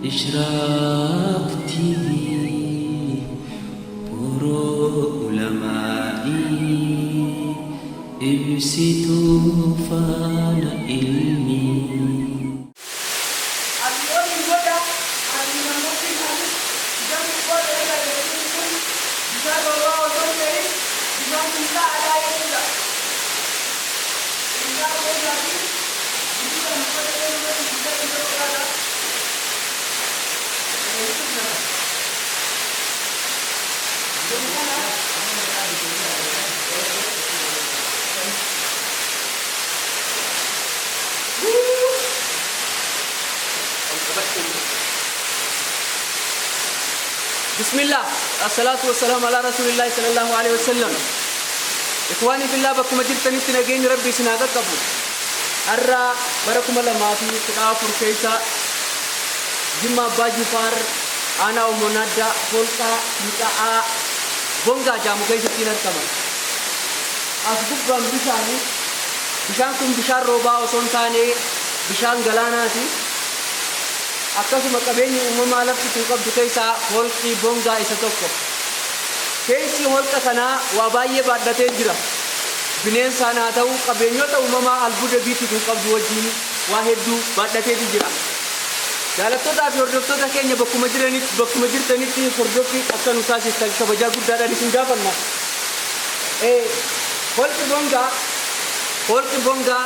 إشراق تيفي برو علمائي ابسطوا فان علمي. بسم الله الصلاة والسلام على رسول الله صلى الله عليه وسلم. إخواني في الله بكم جرتني تنجين ربي سناقة قبل أرى بركم الله ما في تقافر كيسا جمع باجي فار أنا ومنادى فولكا متاع بونغا جامو كيسا تينر كمان أسبوع بام بشاني بشانكم بشار روبا وصون ثاني بشان غلاناتي akkasuma qabeenyi uumamaa lafti kun qabdu keessaa holqii bongaa isa tokko. Keessi holqa kanaa waa baay'ee baadhatee jira. Bineensaan haa ta'u qabeenyota uumamaa albuuda biitti kun qabdu wajjin waa hedduu baadhatee jira. Jaalattoota fi hordoftoota keenya bakkuma jirtanitti hordoffii akka nu taasistan kabajaa guddaadhaan isin gaafanna. Holqi bongaa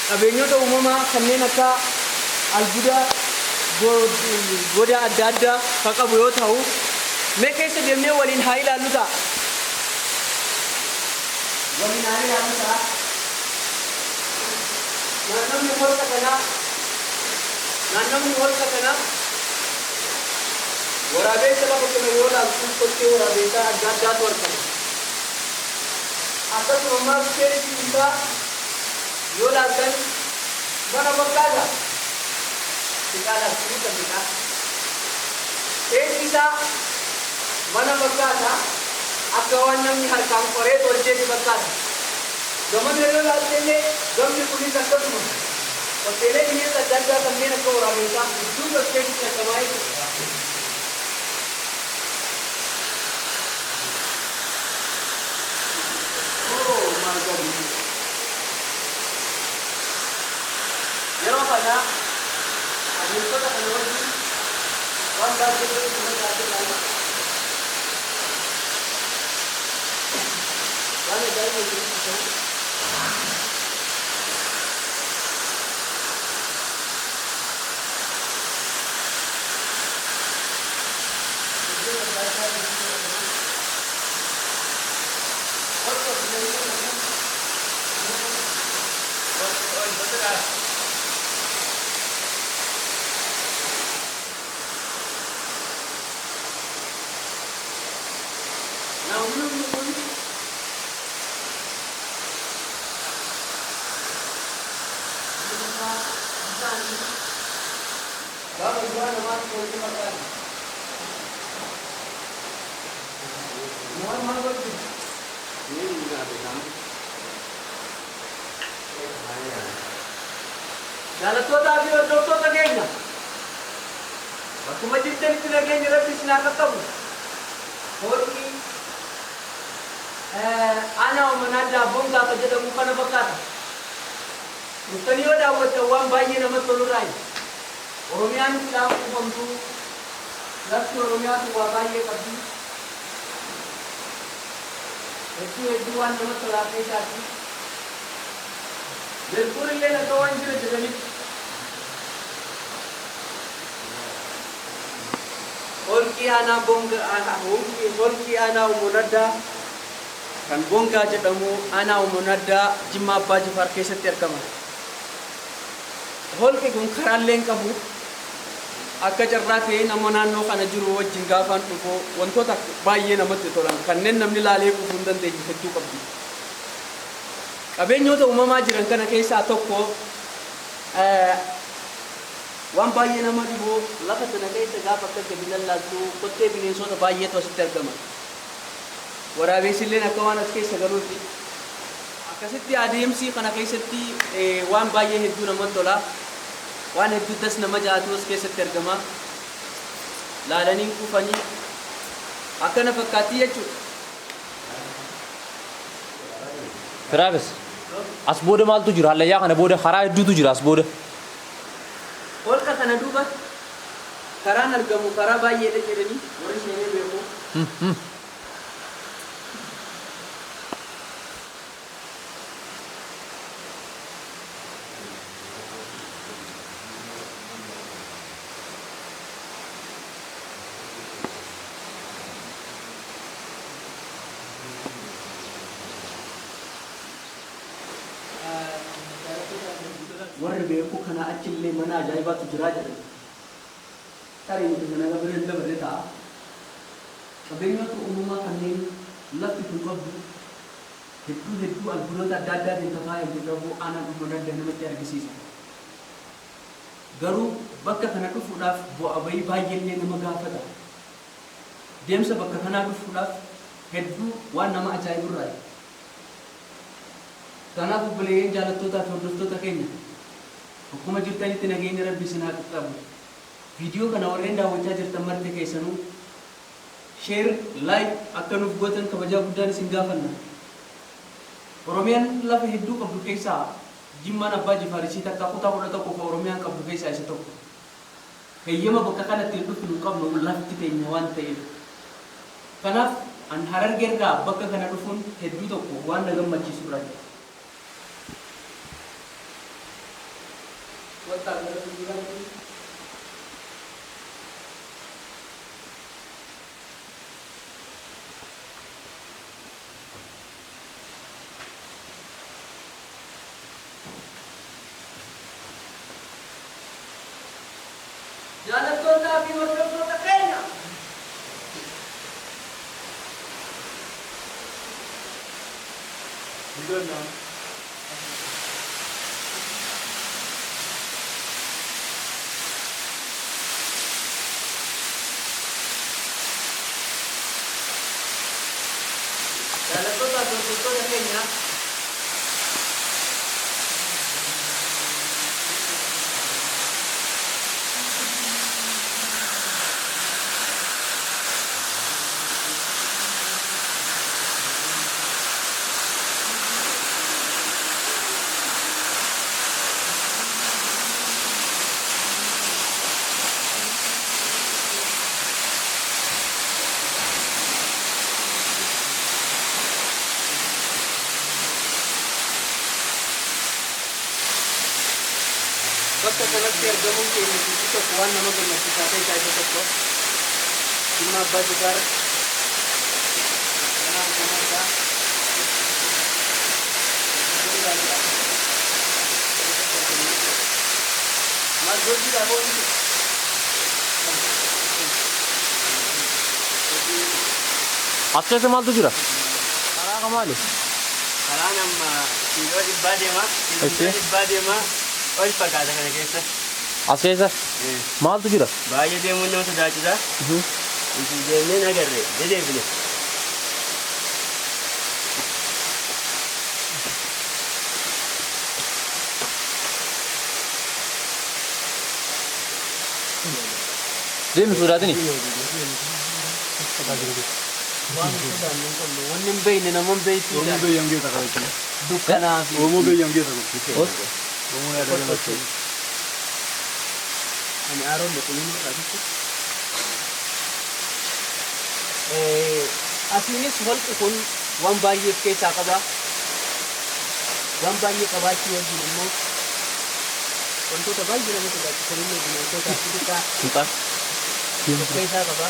qabeenyota uumamaa kanneen akka albuuda goda adda addaa kan qabu yoo ta'u mee keessa deemnee waliin haa ilaallu ta'a. Naannoo holqa kanaa waraabessa lafa kana yoo ilaaltu kottee waraabessaa adda addaatu argama. Akkasuma ammas keessi isaa yoo ilaaltan mana fakkaata. Kita Keessa mana fakkaata akka waan namni harkaan qoree tolcheeti fakkaata. Gaman yeroo ilaaltee gamni kunis akkasuma hoteelee bineensa adda addaa kanneen akka waraabessaa hedduu bakkeetti argamaa jechuudha. Yeroo kana adeemsota kana wajjin waan baay'ee nama taasisaa waan baay'ee taasisaa Jaalattoota fi hordoftoota keenya bakkuma jirtanitti nageenya rabbi isin haa qaqqabu. Holqi aanaa uummanaa bongaa akka jedhamu kana fakkaata. Dhuftanii yoo daawwattan waan baay'ee namatti tolurraayi. Oromiyaan isaan quufamtu lafti Oromiyaatu waa baay'ee qabdi. Hedduu waan namatti tolaa keessaati. Jalqurri illee akka waan jira jedhanitti. Holqi aanaa uummanaa kan bongaa jedhamu aanaa uummanaa Jimmaa Abbaa Jifaar keessatti argama. Holqi kun karaallee hin qabu. Akka carraa ta'ee nama naannoo kana jiru wajjin gaafaan dhufu wantoota baay'ee namatti tolan kanneen namni laalee dhufuu hin dandeenye hedduu qabdi. Qabeenyota uumamaa jiran kana keessaa tokko waan baay'ee nama dhibu lafa sana keessa gaafa akka gadi lallaaltu kottee bineensota baay'eetu asitti argama. Waraabessi illee akka waan as keessa galuuti. Akkasitti adeemsi kana keessatti waan baay'ee hedduu namatti tola. Waan hedduutas nama jaatu as keessatti argama. laalanii kufanii akkana fakkaattii jechuudha. Firaafis as booda maaltu jira? Hallayyaa kana booda karaa hedduutu jira as booda. Holqa kana duuba karaan argamu karaa baay'eedha jedhanii warri seenee beeku. Warri beeku kana achillee mana ajaa'ibaatu jira jedhan. Tarii nuti mana gabareedda baree ta'a. Qabeenyota uumamaa kanneen lafti kun qabdu hedduu albuudota adda addaatiin tafaayamee qabu aanaan dhuma adda namatti argisiisa. Garuu bakka kana dhufuudhaaf bu'aa bahii baay'ee nama gaafata. Deemsa bakka kanaa dhufuudhaaf hedduu waan nama ajaa'ibirraayi. Kanaaf obboleeyyan jaallattootaa fi hordoftoota keenya akkuma jirtanitti nageenya Rabbii isin haa qaqqabu. Viidiyoo kana warreen daawwachaa jirtan marti keessanuu sheer laayik akka nuuf gootan kabajaa guddaan isin gaafanna. Oromiyaan lafa hedduu qabdu keessaa Jimmaan Abbaa Jifaarisii takka kutaa 11 Oromiyaan qabdu keessaa isa tokko. Heeyyama bakka kanatti hin dhufnu qabnu lafti teenya waan ta'eef. Kanaaf an Harargeerraa bakka kana dhufuun hedduu tokko waan na gammachiisu irraa jira. Jaallattootaa fi hordoftoota keenya bakka kanatti argamuun keenya keessi tokko waan nama gammachiisaa ta'e isa tokko Jimmaa Abbaa Jifaar kanaan kanarraa maal gochuudhaaf oolchu As keessa maaltu jira? Karaa ka maali? karaan amma kiiloo dhibbaa deemaa ol fakkaata kana keessa. As keessa maaltu jira? Baay'ee deemuun nama sodaachisa. Isin deemnee nagarre dedeebine. Deemi sodaatini. Wanni hin beekne nama hin beektu. Dukkanaa fi ani aaroon dhaqanii qabitti. Asiinis holqi kun waan baay'ee of keessaa qaba. Waan baay'ee qabaachuu wajjin immoo wantoota baay'ee nama sodaachisan illee bineensota xixiqqaa of keessaa qaba.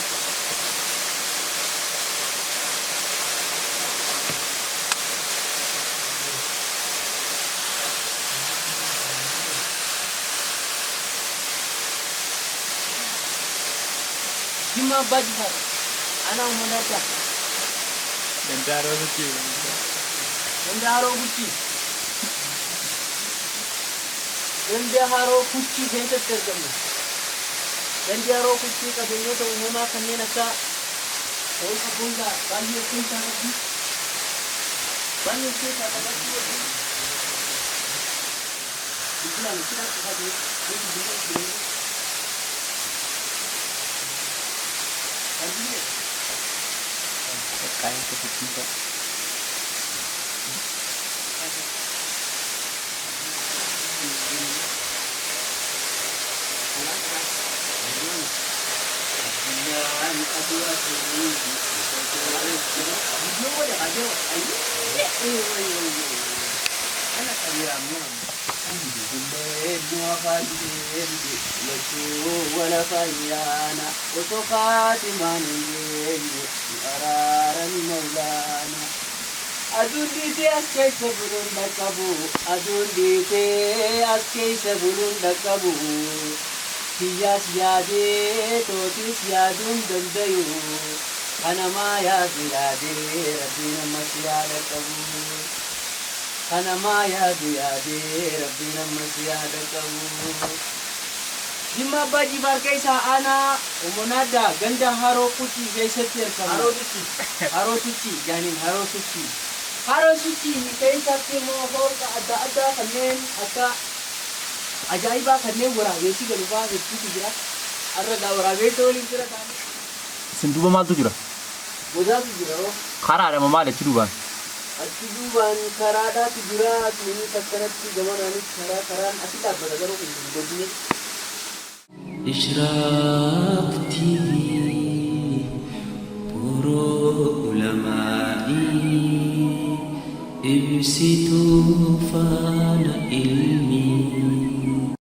Jimmaa Abbaa Jifaar anaa uummanarraa Ganda haroo kuchii keessatti argamna. Gandi haroo kuchii qabeenyota uumamaa kanneen akka holqa bondaa baay'ee of keessaa qabdi. Baay'ee of keessaa qabaachuu wajjin biqilaan biqilaa qofaati. Kain kepiting. ولا فيانا وتقات من أرار مولانا أدون ديتي أسكي سبلون دكابو أدون ديتي أسكي سبلون دكابو Kiyas yaade totis yaadun dandayu kanama yaade rabbi namas yaada qabu kanama yaade rabbi namas yaada qabu Jimma baji barkaisa ana umonada ganda haro kuti gaisatti arkamu haro tuchi janin haro suchi ni kaisatti mo horka adda kannen akka ajaiba kanneen waraabessi galubaa hedduutu jira arragaa waraabessa waliin jira taane Isin duuba maaltu jira? godaatu jira oo Karaadha maal achi duubaan? achi duubaan karaadhaatu jira tuunis akkanatti gamanaanis karaan asi dhaabbata garuu hin godine إشراق تيفي برو علمائي ابسطوا فان علمي